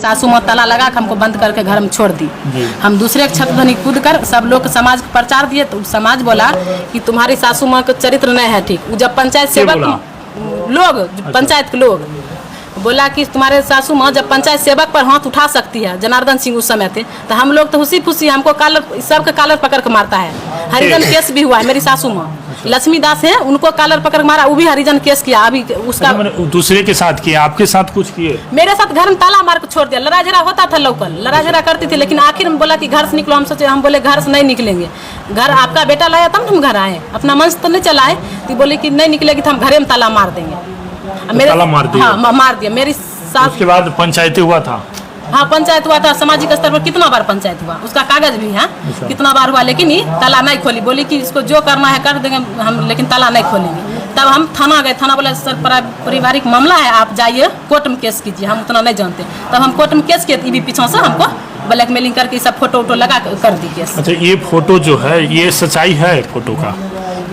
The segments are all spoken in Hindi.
सासू माँ ताला लगा के हमको बंद करके घर में छोड़ दी। हम दूसरे के छत धनी कूद कर सब लोग समाज को प्रचार दिए तो समाज बोला कि तुम्हारी सासू माँ का चरित्र नहीं है ठीक। जब पंचायत सेवक लोग पंचायत के लोग बोला कि तुम्हारे सासू माँ जब पंचायत सेवक पर हाथ उठा सकती है, जनार्दन सिंह उस समय थे, तो हम लोग तो हुसी फुसी हमको कालर सबके कालर पकड़ के मारता है। हरिजन केस भी हुआ है। मेरी सासू माँ लक्ष्मी दास है, उनको कालर पकड़ मारा, वो भी हरिजन केस किया। अभी उसका दूसरे के साथ किया, आपके साथ कुछ किए? मेरे साथ घर में ताला मार के छोड़ दिया। लड़ा झगड़ा होता था, लोकल लड़ा झगड़ा करती थी, लेकिन आखिर में बोला कि घर से निकलो। हम सोचे, हम बोले घर से नहीं निकलेंगे, घर आपका बेटा लाया तब हम घर आए, अपना मंच तो नहीं चलाए। तो बोले कि नहीं निकलेगी तो हम घरे में ताला मार देंगे। ताला मार दिया? हाँ मार दिया। मेरी सास उसके बाद पंचायत हुआ था? हाँ पंचायत हुआ था, सामाजिक स्तर पर कितना बार पंचायत हुआ, उसका कागज भी है कितना बार हुआ, लेकिन ये ताला नहीं खोली। बोली कि इसको जो करना है कर देंगे हम, लेकिन ताला नहीं खोलेंगे। तब हम थाना गए, थाना बोला सर पारिवारिक मामला है, आप जाइए कोर्ट में केस कीजिए, हम उतना नहीं जानते। तब हम कोर्ट में केस किए, ये भी पीछे से हमको ब्लैकमेलिंग करके सब फोटो वोटो लगा कर दी केस। अच्छा, ये फोटो जो है ये सच्चाई है? फोटो का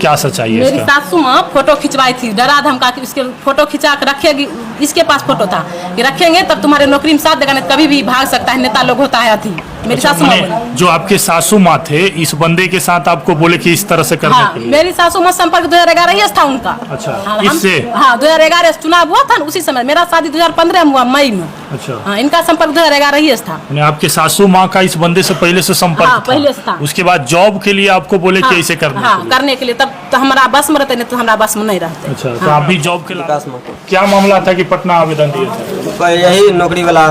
क्या सच्चाई है? मेरी सासू माँ फोटो खिंचवाई थी, डरा धमका के उसके फोटो खिंचा के रखेगी। इसके पास फोटो था कि रखेंगे तब तुम्हारे नौकरी में साथ देगा, नहीं कभी भी भाग सकता है, नेता लोग होता है अथी। मेरी सासू माँ जो आपके सासू माँ थे, इस बंदे के साथ आपको बोले कि इस तरह से करने के लिए? मेरी सासू माँ संपर्क 2011 था उनका। अच्छा, इससे? हाँ 2011 चुनाव हुआ था ना, उसी समय। मेरा शादी 2015 में हुआ, मई में। अच्छा। हाँ, इनका संपर्क 2011 था। आपके सासू माँ का इस बंदे से पहले से संपर्क था? पहले से था। उसके बाद जॉब के लिए आपको बोले कि ऐसे करने के लिए, तब तो हमारा बस में रहते, नहीं तो हमारा बस में नहीं रहते। अच्छा, तो आप भी जॉब के लिए क्या मामला था कि पटना आवेदन दिए थे? यही नौकरी वाला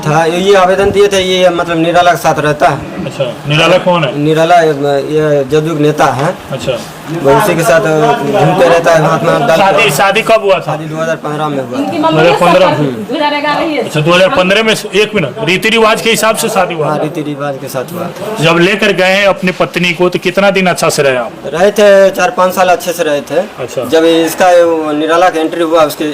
था, ये आवेदन दिए थे। ये मतलब निराला के साथ रहता है। अच्छा, निराला कौन है? निराला ये जदयू के नेता है। अच्छा, उसी के साथ घूमते रहता है, हाथ में शादी कब हुआ था? शादी 2015 में हुआ। 2015? अच्छा, 2015 में। एक मिनट, रीति रिवाज के हिसाब से शादी हुआ? रीति रिवाज के साथ हुआ। जब लेकर गए अपनी पत्नी को तो कितना दिन अच्छा से रहे आप? रहे थे 4-5 साल अच्छे से रहे थे। अच्छा। जब इसका निराला का एंट्री हुआ, उसके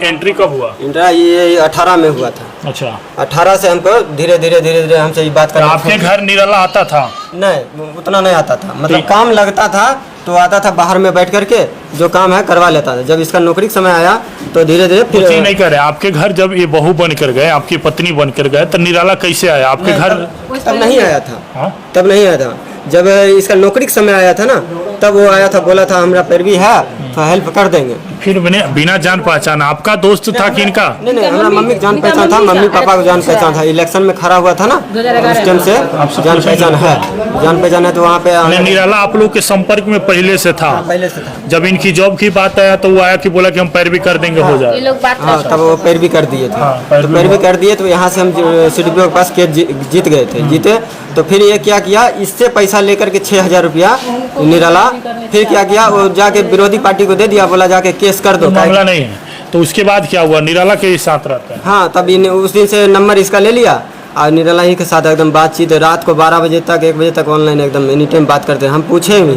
एंट्री कब हुआ? ये 18 में हुआ था। अच्छा, 18 से हमको धीरे धीरे हमसे ये बात कर। आपके घर निराला आता था? नहीं, उतना नहीं आता था, मतलब काम लगता था तो आता था, बाहर में बैठ करके जो काम है करवा लेता था। जब इसका नौकरी का समय आया तो धीरे धीरे फिर नहीं करे। आपके घर जब ये बहू बन कर गए, आपकी पत्नी बन कर गए, तो निराला कैसे आया आपके घर? तब नहीं आया था। हाँ? तब नहीं आया था। जब इसका नौकरी का समय आया था ना, तब वो आया था, बोला था हमारा पैरवी है तो हेल्प कर देंगे। फिर बिना जान पहचान आपका दोस्त था कि इनका? नहीं, हमारा मम्मी का जान पहचान था, मम्मी पापा को जान पहचान था। इलेक्शन में खड़ा हुआ था ना, उस टाइम से जान पहचान है। तो वहाँ पे निराला आप लोग के संपर्क में पहले से था? पहले से था। जब इनकी जॉब की बात आया तो वो आया कि बोला कि हम पैरवी कर देंगे, हो जाए। हाँ, तब वो पैरवी कर दिए थे। तो पैरवी कर दिए तो यहाँ से हम CDPO के पास केस जीत गए थे। जीते तो फिर ये क्या किया, इससे पैसा लेकर के 6000 रुपया निराला फिर क्या किया, वो जाके विरोधी पार्टी को दे दिया, बोला जाके केस कर दो। मामला नहीं है। तो उसके बाद क्या हुआ? निराला के साथ रहता है? हाँ, तब उस दिन से नंबर इसका ले लिया और निराला ही के साथ एकदम बातचीत, रात को 12 बजे तक 1 बजे तक ऑनलाइन एकदम एनी टाइम बात करते हैं। हम पूछे भी,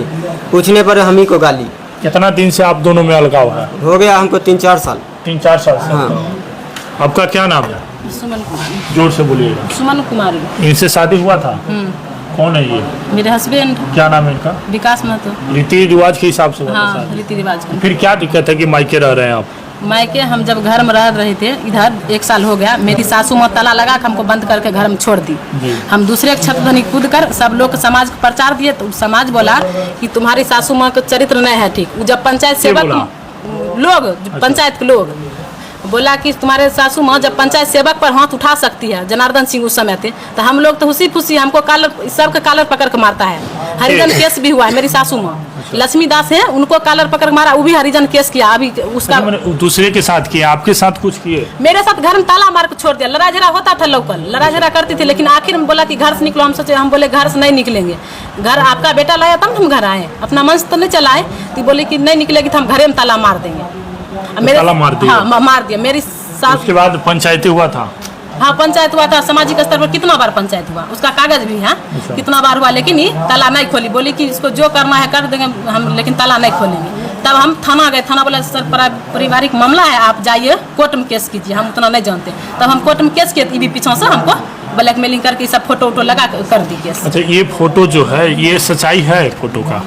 पूछने पर हम ही को गाली। कितना दिन से आप दोनों में अलगाव है? हो गया हमको 3-4 साल। 3-4 साल से? हाँ। आपका क्या नाम है? सुमन कुमारी। जोर से बोलिएगा। सुमन कुमारी। इनसे शादी हुआ था? कौन है ये? मेरे हस्बैंड। क्या नाम है इनका? विकास महतो। रीति रिवाज के हिसाब से? हाँ, रीति रिवाज। फिर क्या दिक्कत है कि मायके रह रहे हैं आप? मायके हम जब घर में रह रहे थे, इधर 1 साल हो गया, मेरी सासू माँ ताला लगा के हमको बंद करके घर में छोड़ दी। हम दूसरे के छत धनी कूद कर सब लोग समाज को प्रचार दिए तो समाज बोला कि तुम्हारी सासू माँ का चरित्र नहीं है ठीक। जब पंचायत सेवक लोग पंचायत के लोग बोला कि तुम्हारे सासू माँ जब पंचायत सेवक पर हाथ उठा सकती है, जनार्दन सिंह उस समय थे, तो हम लोग तो हुसी फुसी हमको कालर सबके कालर पकड़ के मारता है। हरिजन केस भी हुआ है। मेरी सासू माँ लक्ष्मी दास है, उनको कालर पकड़ मारा, वो भी हरिजन केस किया। अभी उसका दूसरे के साथ किया, आपके साथ कुछ किए? मेरे साथ घर में ताला मार के छोड़ दिया। लड़ा झगड़ा होता था, लोकल लड़ा झगड़ा करती थी, लेकिन आखिर में बोला कि घर से निकलो। हम सोचे, हम बोले घर से नहीं निकलेंगे, घर आपका बेटा लाया तब हम घर आए, अपना मंच तो नहीं चलाए। तो बोले कि नहीं निकलेगी तो हम घरे में ताला मार देंगे। ताला मार दिया? हाँ, मार दिया। मेरी सास। उसके बाद पंचायत हुआ था? हाँ, पंचायत हुआ था, सामाजिक स्तर पर कितना बार पंचायत हुआ, उसका कागज भी है कितना बार हुआ, लेकिन ये ताला नहीं खोली। बोली कि इसको जो करना है कर देंगे हम, लेकिन ताला नहीं खोलेंगे। तब हम थाना गए, थाना बोला सर पारिवारिक मामला है, आप जाइए कोर्ट में केस कीजिए, हम उतना नहीं जानते। तब हम कोर्ट में केस किए, ये भी पीछे से हमको ब्लैकमेलिंग करके सब फोटो वोटो लगा कर दी केस। अच्छा, ये फोटो जो है ये सच्चाई है? फोटो का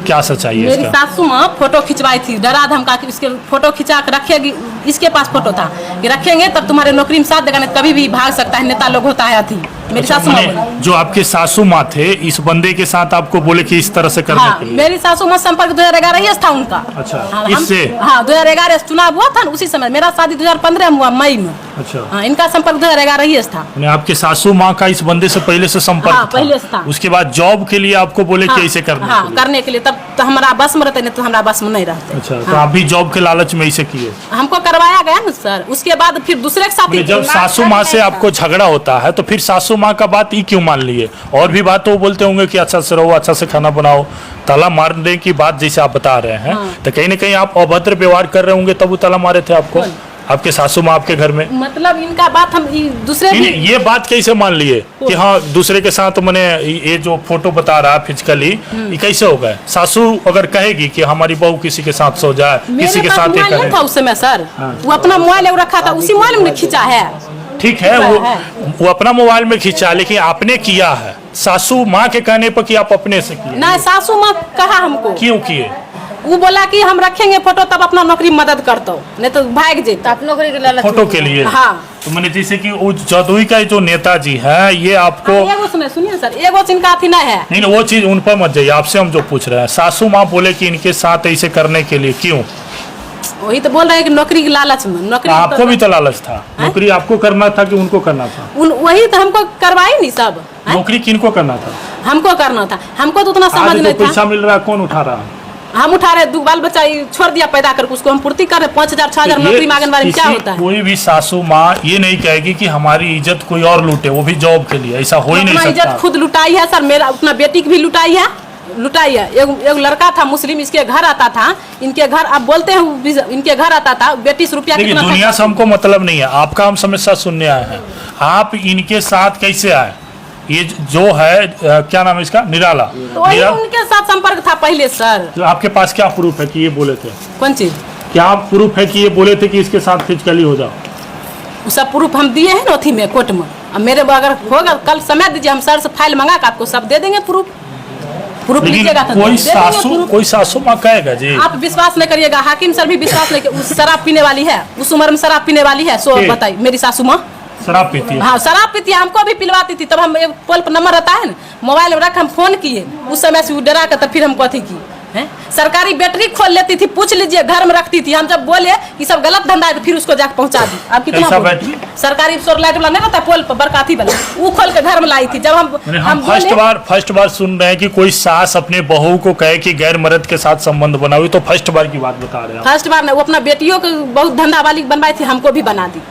क्या सच्चाई है? मेरी सासू माँ फोटो खिंचवाई थी, डरा धमका के उसके फोटो खिंचा के रखेगी। इसके पास फोटो था कि रखेंगे तब तुम्हारे नौकरी में साथ देगा, नहीं कभी भी भाग सकता है, नेता लोग होता है अथी। मेरी सासू माँ बोली। जो आपके सासू माँ थे इस बंदे के साथ आपको बोले कि इस तरह से करने हाँ, के लिए? मेरी सासू माँ संपर्क 2011 ही था उनका। अच्छा, हाँ, इससे? हाँ 2011 चुनाव हुआ था ना, उसी समय मेरा शादी 2015 में हुआ मई में। अच्छा, हाँ, इनका संपर्क 2011 ही था। आपके सासू माँ का इस बंदे से पहले से संपर्क हाँ, था? पहले से था। उसके बाद जॉब के लिए आपको बोले कि ऐसे करने हाँ, के लिए? करने के लिए, तब तो हमारा बस में रहते, नहीं तो हमारा बस में नहीं रहते। अच्छा, तो आप भी जॉब के लालच में ऐसे किए? हमको करवाया गया ना सर, उसके बाद फिर दूसरे के साथ जब सासू माँ से आपको झगड़ा होता है तो फिर सासू माँ का बात ही क्यों मान लिए? और भी बात तो वो बोलते होंगे कि अच्छा से रहो, अच्छा से खाना बनाओ, ताला मारने की बात जैसे आप बता रहे हैं, तो कहीं ना कहीं आप अभद्र व्यवहार कर रहे होंगे तब वो ताला मारे थे आपको, आपके सासू माँ आपके घर में? मतलब इनका बात हम दूसरे ये बात कैसे मान लिए कि हाँ दूसरे के साथ मैंने ये जो फोटो बता रहा है फिजिकली, ये कैसे हो गए? सासू अगर कहेगी कि हमारी बहू किसी के साथ सो जाए, किसी के साथ मोबाइल नहीं था उस समय सर, वो अपना मोबाइल रखा था, उसी मोबाइल में खींचा है। ठीक है, वो अपना मोबाइल में खींचा, लेकिन आपने किया है सासू माँ के कहने पर कि आप अपने से किए? नहीं, सासू माँ कहा हमको। क्यों किए? वो बोला कि हम रखेंगे फोटो तब अपना नौकरी मदद करता हूँ, नहीं तो भाग जेता। आप नौकरी के लालच फोटो के लिए? हाँ। तो मैंने जैसे कि वो जदयू का जो नेताजी है, ये आपको एगो सुनिए सर, एगो इनका अथी नहीं है। नहीं, वो चीज उन पर मत जाइए, आपसे हम जो पूछ रहे हैं, सासू माँ बोले कि इनके साथ ऐसे करने के लिए क्यों? वही तो बोल रहे हैं कि नौकरी के लालच में। नौकरी आपको भी तो लालच था, नौकरी आपको करना था कि उनको करना था? वही तो हमको करवाई नहीं सब। नौकरी किनको करना था? हमको करना था, हमको तो उतना समझ आज नहीं जो था। पैसा मिल रहा है कौन उठा रहा है? हम उठा रहे, 2 बाल बच्चा छोड़ दिया पैदा करके, उसको हम पूर्ति कर रहे, 5000 6000 नौकरी मांगने वाले में क्या होता है? कोई भी सासू माँ ये नहीं कहेगी कि हमारी इज्जत कोई और लूटे, वो भी जॉब के लिए, ऐसा हो ही नहीं सकता। इज्जत खुद लुटाई है सर, मेरा अपना बेटी की भी लुटाई है। एक लड़का था मुस्लिम, इसके घर आता था, इनके घर अब बोलते हैं इनके घर आता था, बेटी से रुपया कितना। दुनिया से हमको मतलब नहीं है, आपका हम समस्या सुनने आए हैं। आप इनके साथ कैसे आए? ये जो है क्या नाम है इसका, निराला, तो उनके साथ संपर्क था पहले सर। तो आपके पास क्या प्रूफ है कि ये बोले थे? कौन चीज? क्या प्रूफ है कि ये बोले थे कि इसके साथ फिजिकली हो जाओ? वो सब प्रूफ हम दिए हैं ना अथी में, कोर्ट में। अब मेरे अगर होगा कल समय दीजिए, हम सर से फाइल मंगा के आपको सब दे देंगे प्रूफ लीजिएगा। कोई सासू माँ कहेगा जी? आप विश्वास नहीं करिएगा, हाकिम सर भी विश्वास नहीं, शराब पीने वाली है, उस उम्र में शराब पीने वाली है। सो बताइए, मेरी सासू माँ शराब पीती है? हाँ, शराब पीती है, हमको भी पिलवाती थी। तब हम पोल पर नंबर रहता है ना, मोबाइल में रख, हम फोन किए, उस समय से डरा कर तब फिर हमको अथी की है। सरकारी बैटरी खोल लेती थी, पूछ लीजिए, घर में रखती थी। हम जब बोले कि सब गलत धंधा है तो फिर उसको जाकर पहुंचा दी। अब कितना बैटरी? सरकारी सोर लाइट वाला नहीं रहता पोल पर, बरकाती वाला, वो खोल के घर में लाई थी। जब हम फर्स्ट बार सुन रहे हैं कि कोई सास अपने बहू को कहे कि गैर मर्द के साथ संबंध बनाओ, तो फर्स्ट बार की बात बता रहे हैं? फर्स्ट बार नहीं, वो अपना बेटियों को बहुत धंधा वाली बनवाई थी, हमको भी बना दी।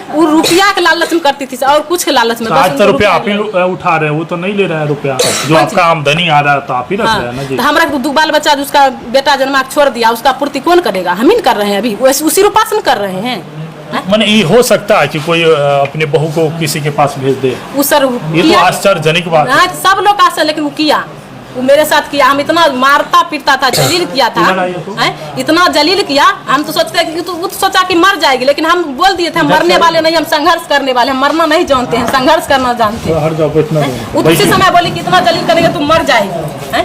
वो रुपया के लालच में करती थी और कुछ के लालच में। 700 रुपया आप ही उठा रहे हैं, वो तो नहीं ले रहे हैं रुपया, जो आपका आमदनी आ रहा है तो आप ही रख रहे हैं ना जी। तो हमारा 2 बाल बच्चा उसका बेटा जन्मा छोड़ दिया, उसका पूर्ति कौन करेगा? हम ही कर रहे हैं, अभी उसी रूपा से कर रहे हैं। मैंने ये हो सकता है कि कोई अपने बहू को किसी के पास भेज दे? ये तो आश्चर्यजनक बात है। सब लोग आश्चर्य, लेकिन वो किया, वो मेरे साथ किया। हम इतना मारता पीटता था, जलील किया था, इतना जलील किया। हम तो सोचते कि वो तो सोचा कि मर जाएगी, लेकिन हम बोल दिए थे हम मरने वाले नहीं, हम संघर्ष करने वाले, हम मरना नहीं जानते हैं, संघर्ष करना जानते हैं। वो उसी समय बोली कि इतना जलील करेंगे तुम मर जाएगी।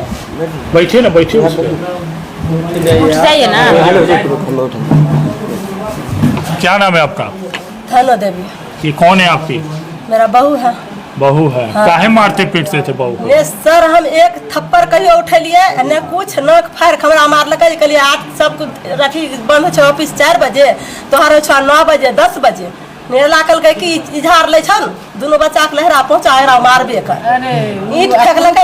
बैठिए ना, बैठिए, उठ जाइए ना। क्या नाम है आपका? हेलो देवी। ये कौन है आपकी? मेरा बहू है। बहू है? हाँ। काहे मारते पीटते थे बहू को? सर हम एक थप्पड़ कहियो उठलिए, न कुछ न फायर हमरा मारलक, कहलिए आज सब रखी बंद छे ऑफिस 4 बजे, तोहार छो 9 बजे 10 बजे। निर्ला कल के कि इजहार ले छन, दोनों बच्चा के लहरा पहुंचा रहा मारबे कर, ईंट फेंकलक।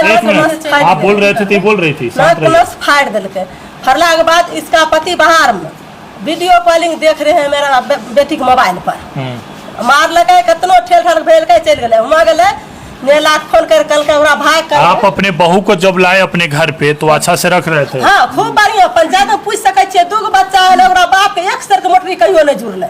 आप बोल रहे थे, बोल रही थी, फाड़ दिलके। फरला के बाद इसका पति बाहर में वीडियो कॉलिंग देख रहे हैं मेरा बेटी के मोबाइल पर। मार लगे, कितनो ठेल ठाल भेल के चल गए, वहाँ गए नेला फोन कर कल के भाग कर। आप अपने बहू को जब लाए अपने घर पे तो अच्छा से रख रहे थे? हाँ, खूब बढ़िया। पंचायत में पूछ सके छे, 2 बच्चा है, बाप के 1 शेर के मोटरी कहियो नहीं जुड़ले,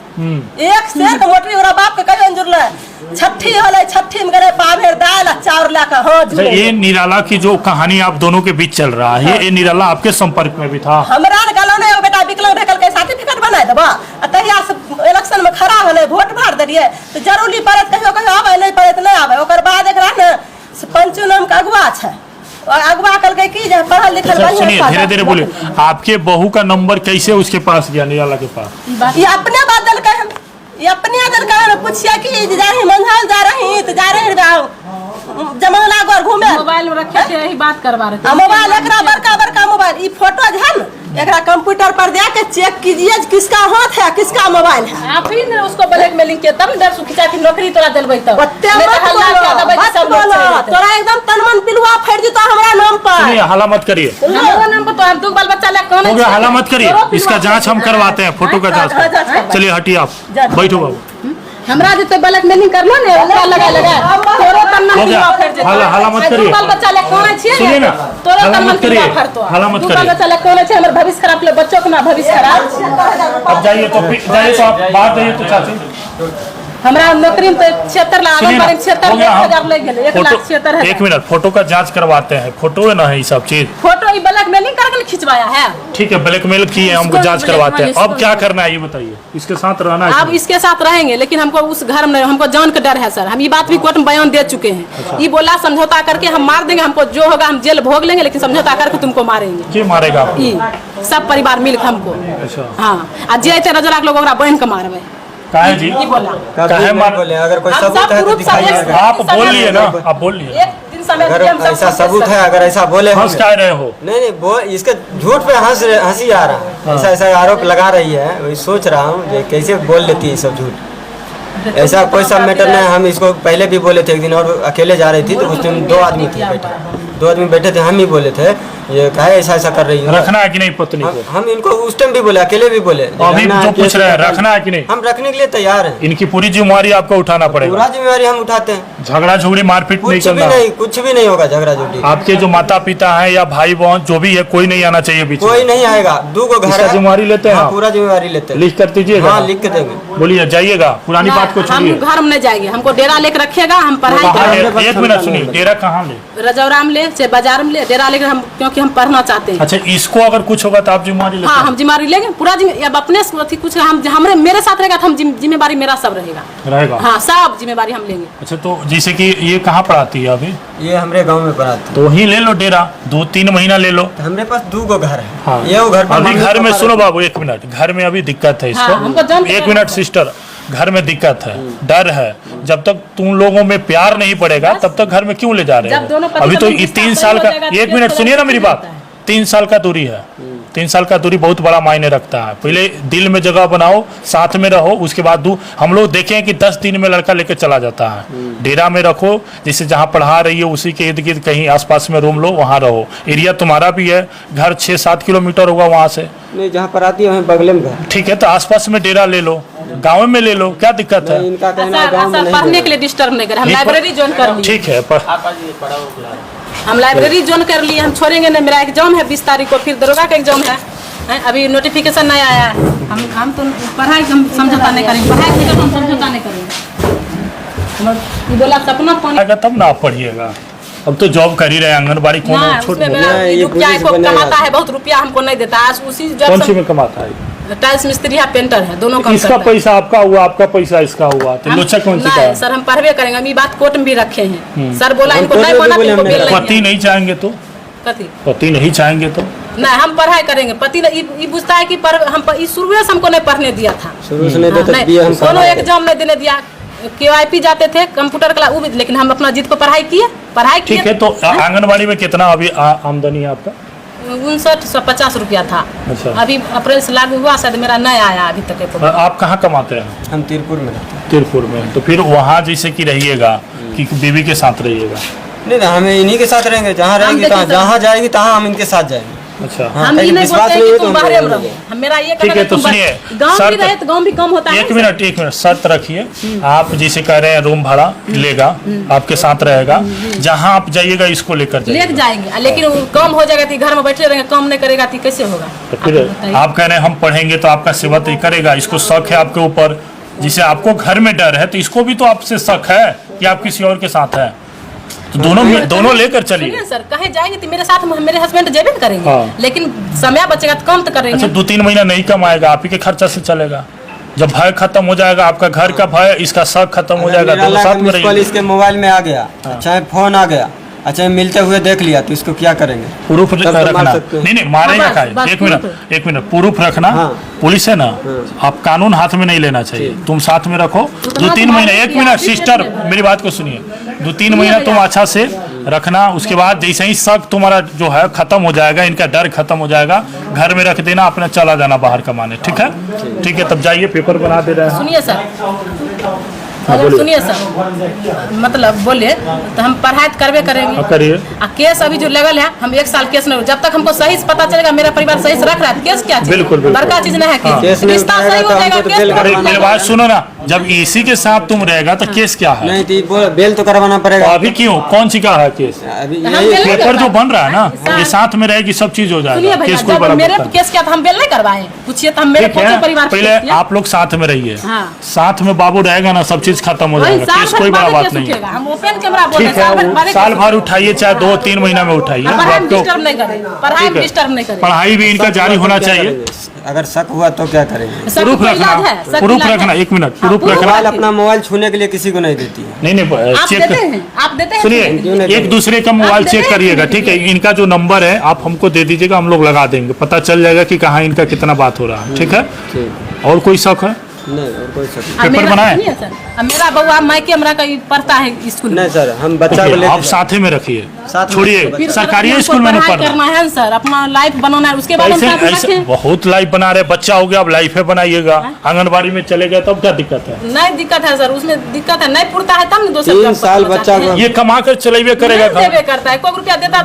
1 शेर के मोटरी बाप के कहियो नहीं जुड़ले। छठी होले, छठी में गए पाभेर दाल चावल लाकर। हाँ, ये निराला की जो कहानी आप दोनों के बीच चल रहा है, ये निराला आपके संपर्क में भी था? हमरा गलो ने बेटा विकलांग ढकल के सर्टिफिकेट बना देबा, तहिया से इलेक्शन में खड़ा होले, वोट भार दिए तो जरूरी पड़त कहियो कहियो आवे, नहीं पड़त नहीं आवे। ओकर बाद एकरा ने पंचू नाम का अगुआ छै, और अगुआ कल के की जे पढ़ल लिखल बढ़िया। सुनिए, धीरे धीरे बोले, आपके बहू का नंबर कैसे उसके पास गया, निराला के पास? ये अपने बात ये अपने आदर का पूछिए कि जा रही मंझाल जा रही तो जा रही जमंगला घर घूमे मोबाइल में रखे थे यही बात करवा रहे थे। मोबाइल एकरा बड़का मोबाइल ये फोटो है ना एकरा कंप्यूटर पर जाके चेक कीजिए किसका हाथ है किसका मोबाइल है। आप ही ने उसको ब्लैक मेलिंग किया तब डर खिंचा की नौकरी तोरा दिलबै तब तोरा एकदम तनमन पिलुआ फट जतो हमरा नाम पर। सुनिए हल्ला मत करिए, हमारा नाम पर तो हम दो बाल बच्चा ले कौन हो गया हल्ला मत करिए, इसका जांच हम करवाते हैं, फोटो का जांच। चलिए हटिए आप बैठो बाबू। हमरा जते ब्लैक मेलिंग करलो ने ओकरा लगा तोरो तनमन पिलुआ फट जतो। हल्ला मत करिए, दो बाल बच्चा ले कौन छिए सुनिए ना, तोरो हल्ला तनमन मत करिए, पिलुआ फटतो। हल्ला मत दो बाल करिए। बच्चा ले कौन छिए हमर भविष्य खराब ले बच्चों को ना भविष्य खराब। अब जाइए तो आप बाहर जाइए तो चाची। हमरा नौकरी में तो 76 लाख सुनिए ना, 76,000 ले गेले 1,76,000। एक मिनट फोटो का जांच करवाते हैं, फोटो है ना है ये सब चीज। फोटो ये ब्लैक मेलिंग करके खिंचवाया है। ठीक है ब्लैकमेल किए हैं, हमको जांच करवाते हैं। अब क्या करना है ये बताइए, इसके साथ रहना है? अब इसके साथ रहेंगे लेकिन हमको उस घर में हमको जान का डर है सर। हम ये बात भी कोर्ट में बयान दे चुके हैं। ये बोला समझौता करके हम मार देंगे, हमको जो होगा हम जेल भोग लेंगे लेकिन समझौता करके तुमको मारेंगे। क्या मारेगा आपको? ये सब परिवार मिल के हमको। अच्छा हाँ आ जे अते रजरा के लोग ओकरा बहन के मारबे। काहे जी? ये बोला काहे मार बोले अगर कोई हम सबूत सब है तो ग्रुप सब दिखाइए। एक- आप बोल लिए ना, आप बोल लिए। एक दिन समय अगर दिए हम सब ऐसा सब सबूत है, अगर ऐसा बोले हंस होंगे- क्या रहे हो? नहीं वो इसके झूठ पे हंसी आ रहा है। ऐसा आरोप लगा रही है, वही सोच रहा हूँ कैसे बोल लेती है सब झूठ। ऐसा कोई सब मैटर नहीं। हम इसको पहले भी बोले थे एक दिन, और अकेले जा रही थी तो उस दिन 2 आदमी थे बैठे, 2 आदमी बैठे थे। हम ही बोले थे ये काहे ऐसा कर रही है। रखना है कि नहीं पत्नी को? हम इनको उस टाइम भी बोले, अकेले भी बोले। अभी रखना जो है, पूछ रहे हैं रखना है कि नहीं? हम रखने के लिए तैयार हैं। इनकी पूरी जिम्मेवारी आपको उठाना पूरा पड़ेगा। जिम्मेवारी हम उठाते हैं। झगड़ा झुगड़ी मारपीट नहीं कुछ भी करना। नहीं, कुछ भी नहीं होगा झगड़ा झूठी। आपके जो माता पिता हैं या भाई बहन जो भी है कोई नहीं आना चाहिए बीच में। कोई नहीं आएगा। 2 को घर इसका है। जिम्मेवारी लेते हैं हाँ, आप? पूरा जिम्मेवारी लेते हैं। लिख कर दीजिएगा। हाँ लिख के देंगे। बोलिए जाइएगा, पुरानी बात को हम छोड़िए। घर में नहीं जाएंगे, हमको डेरा लेके रखेगा। हम पढ़ाई कहाँ करेंगे ले? एक मिनट सुनिए, डेरा कहाँ ले? रजौरा में ले चाहे बाजार में ले, डेरा लेकर हम क्योंकि हम पढ़ना चाहते हैं। अच्छा इसको अगर कुछ होगा तो आप जिम्मेवारी लेते हाँ हैं? हम जिम्मेवारी लेंगे पूरा अब अपने से अथी कुछ हम हमरे मेरे साथ रहेगा तो हम जिम्मेवारी मेरा सब रहेगा। रहेगा। हाँ सब जिम्मेवारी हम लेंगे। अच्छा तो जैसे कि ये कहाँ पढ़ाती है अभी? ये हमारे गांव में पढ़ाते तो वहीं ले लो डेरा, 2-3 महीना ले लो। हैं। हमारे पास 2 को घर है। हाँ। ये वो घर पर अभी मम्मी घर में पापा सुनो रहते बाबू एक मिनट, घर में अभी दिक्कत है हाँ, हमको इसको। जान के एक करना मिनट सिस्टर, घर में दिक्कत है, डर है। जब तक तुम लोगों में प्यार नहीं पड़ेगा तब तक घर में क्यों ले जा रहे जब दोनों हो? पति अभी तो पत्नी ये रिश्ता 3 सही साल हो का, जाएगा तो एक फिर मिनट तो सुनिए ना लड़की मेरी नहीं बात। होता है। 3 साल का दूरी है, 3 साल का दूरी बहुत बड़ा मायने रखता है। पहले दिल में जगह बनाओ, साथ में रहो, उसके बाद हम लोग देखें कि 10 दिन में लड़का लेकर चला जाता है। डेरा में रखो, जैसे जहाँ पढ़ा रही है उसी के इर्द गिर्द कहीं आसपास में रूम लो, वहाँ रहो। एरिया तुम्हारा भी है, घर 6-7 किलोमीटर होगा वहाँ से। नहीं जहाँ पर आती है वहीं बगले में घर। ठीक है तो आसपास में डेरा ले लो, गाँव में ले लो, क्या दिक्कत है? नहीं, इनका कहना है सर गाँव में सर नहीं पढ़ने देगा। के लिए डिस्टर्ब नहीं करे। हम नहीं, लाइब्रेरी ज्वाइन कर लिए। ठीक है पर हम लाइब्रेरी ज्वाइन कर लिए, हम छोड़ेंगे नहीं। मेरा एग्जाम है 20 तारीख को, फिर दरोगा का एग्जाम है। अभी नोटिफिकेशन नहीं आया है। हम तो पढ़ाई हम समझौता नहीं करेंगे, पढ़ाई से हम समझौता नहीं करेंगे। ये बोला सपना पानी आएगा तब ना आप पढ़िएगा। अब तो जॉब कर ही रहे, आंगनबाड़ी कौन ना, छोड़ उसमें मेरा नहीं, ये रुपया पुलिस को बनेगा। कमाता है बहुत, रुपया हमको नहीं देता है। उसी कौन सी जॉब में कमाता है? से टाइल्स मिस्त्री है, पेंटर है, दोनों काम इसका करता है। पैसा आपका हुआ, आपका पैसा इसका हुआ, तो लोचा कौन सी का नहीं है? सर हम पढ़वे करेंगे। हम ये बात कोर्ट में भी रखे हैं। सर बोला हम इनको कोर्ट नहीं में भी बोला बोले इनको हमने। बिल पति नहीं नहीं चाहेंगे तो? कथी पति नहीं चाहेंगे तो? नहीं हम पढ़ाई करेंगे। पति ने ये बुझता है कि हम शुरू से हमको नहीं पढ़ने दिया था। शुरू से नहीं देते नहीं, दिए हम दोनों एग्जाम नहीं देने दिया। KYP जाते थे कंप्यूटर क्लास, वो भी, लेकिन हम अपना जीत को पढ़ाई किए। ठीक है तो आंगनबाड़ी में कितना अभी आमदनी है आपका? 5950 रुपया था। अच्छा। अभी अप्रैल से लागू हुआ, शायद मेरा नहीं आया अभी तक तो। आप कहाँ कमाते हैं? हम तीरपुर में रहते हैं। तिरपुर में। तो फिर वहाँ जैसे कि रहिएगा कि बीवी के साथ रहिएगा? नहीं तो हमें इन्हीं के साथ रहेंगे, जहाँ रहेंगी देखिए तहाँ, सर। जहाँ जाएगी तहाँ हम इनके साथ जाएंगे। अच्छा हाँ, हम ये ताकि नहीं विश्वास बोलते हैं नहीं कि हो तो तुम हम बाहर में रहेंगे। रहो। हम मेरा ये ठीक है तो सुनिए, गाँव भी शर्त- रहे तो गाँव भी कम होता है। एक मिनट शर्त रखिए। आप जैसे कह रहे हैं रूम भाड़ा लेगा, आपके साथ रहेगा, जहाँ आप जाइएगा इसको लेकर लेके जाइएगा। जाएंगे, लेकिन वो कम हो जाएगा तो घर में बैठे रहेंगे, काम नहीं करेगा तो कैसे होगा? तो फिर आप कह रहे हैं हम पढ़ेंगे तो आपका सेवा तो ये करेगा, इसको शक है आपके ऊपर। जिसे आपको घर में डर है तो इसको भी तो आपसे शक है कि आप किसी और के साथ है। तो दोनों लेकर चलिए। सुनिए सर, कहे जाएंगे तो मेरे साथ मेरे हस्बैंड जेबे न करेंगे। हाँ। लेकिन समय बचेगा तो कम तो करेंगे। अच्छा 2-3 महीना नहीं कमाएगा, आप ही के खर्चा से चलेगा। जब भय खत्म हो जाएगा, आपका घर का भय, इसका शक खत्म हो जाएगा, दोनों साथ में कॉल रहिए। इसके मोबाइल में आ गया, चाहे फोन आ गया, अच्छा मिलते हुए देख लिया तो इसको क्या करेंगे? प्रूफ तब तो मार रखना। सकते हैं। नहीं मारेगा बस, खाए। बस, एक मिनट प्रूफ रखना। हाँ। पुलिस है ना, आप कानून हाथ में नहीं लेना चाहिए, तुम साथ में रखो 2-3 महीने। एक मिनट सिस्टर, मेरी बात को सुनिए, 2-3 महीना तुम अच्छा से रखना। उसके बाद जैसे ही शक तुम्हारा जो है खत्म हो जाएगा, इनका डर खत्म हो जाएगा, घर में रख देना, अपना चला जाना बाहर कमाने। ठीक है, ठीक है, तब जाइए, पेपर बना दे रहे हैं। सुनिए सर, सुनिए सर, मतलब बोले तो हम पढ़ाई तो करबे करेंगे। करिए। केस अभी जो लगल है, हम 1 साल केस नहीं, जब तक हमको सही से पता चलेगा मेरा परिवार सही से रख रहा है, केस क्या चीज? बिल्कुल, बिल्कुल। बड़का चीज नहीं है केस केस। नहीं रिश्ता उठाएगा सही हो तो जाएगा, हमको तो केस बेल तो अरे करवाना मेरी बात सुनो ना, जब इसी के साथ तुम रहेगा तो केस क्या है? नहीं तो बेल तो करवाना पड़ेगा। अभी क्यों, कौन सी का है केस? अभी हम यही बेल नहीं पेपर जो करवाए। बन रहा है ना, ये साथ में रहेगी, सब चीज हो सुनिए जाएगा। भैया, केस कोई जब बड़ा मेरे मुद्दा केस क्या था, हम बेल नहीं करवाए, पूछिए तो हम मेरे ठीक कौन से है। परिवार के पहले केस किया? आप लोग साथ में रहिए, हाँ। साथ में बाबू रहेगा ना, सब चीज खत्म हो वही जाएगा, साल केस भर कोई बड़ा बाद बात केस नहीं है। उठेगा। हम ओपन कैमरा बोल रहे ठीक हैं, है, बाद साल केस भर उठाइए, चाहे 2-3 महीना में उठाइए। उठेगा। पढ़ाई में आपको डिस्टर्ब नहीं करें, पढ़ाई में डिस्टर्ब नहीं करें। पढ़ाई भी इनका जारी होना चाहिए। अगर शक हुआ तो क्या करेंगे? सब प्रूफ कोई रखना, इलाज है, सब प्रूफ इलाज है। रखना, 1 मिनट, हाँ, प्रूफ रखना। मोबाइल अपना मोबाइल छूने के लिए किसी को नहीं देती है। नहीं आप चेक देते हैं, आप देते हैं? सुनिए, क्यों नहीं एक दूसरे का मोबाइल आप चेक देते करिएगा, हैं? ठीक है? इनका जो नंबर है आप हमको दे दीजिएगा, हम लोग लगा देंगे, पता चल जाएगा कि कहाँ इनका कितना बात हो रहा है। ठीक है, ठीक और कोई शक है? नहीं और कोई शक अब पेपर मेरा- बनाए? सुनिए सर, अब मेरा बउआ मायके हमरा कहीं पढ़ता है स्कूल में। नहीं सर, हम बच्चा को ओके, लेके आप साथ ही में रखिए, साथ में छोड़िए, रखिए। सरकारी हमको स्कूल में नहीं पढ़ाई पढ़ना। करना है सर, अपना लाइफ बनाना है, उसके बाद हम ऐसे साथ में ऐसे रखें। बहुत लाइफ बना रहे, बच्चा हो गया, अब लाइफ बनाइएगा, आंगनबाड़ी में चले गए तब क्या दिक्कत है? नहीं दिक्कत है सर, उसमें दिक्कत है, नहीं पुरता है तब ना दोसर 3 जॉब साल पकड़ना बच्चा चाहते हैं। को ये कमा कर चलेबे करेगा नहीं घर। देबे करता है, कोई रुपया देता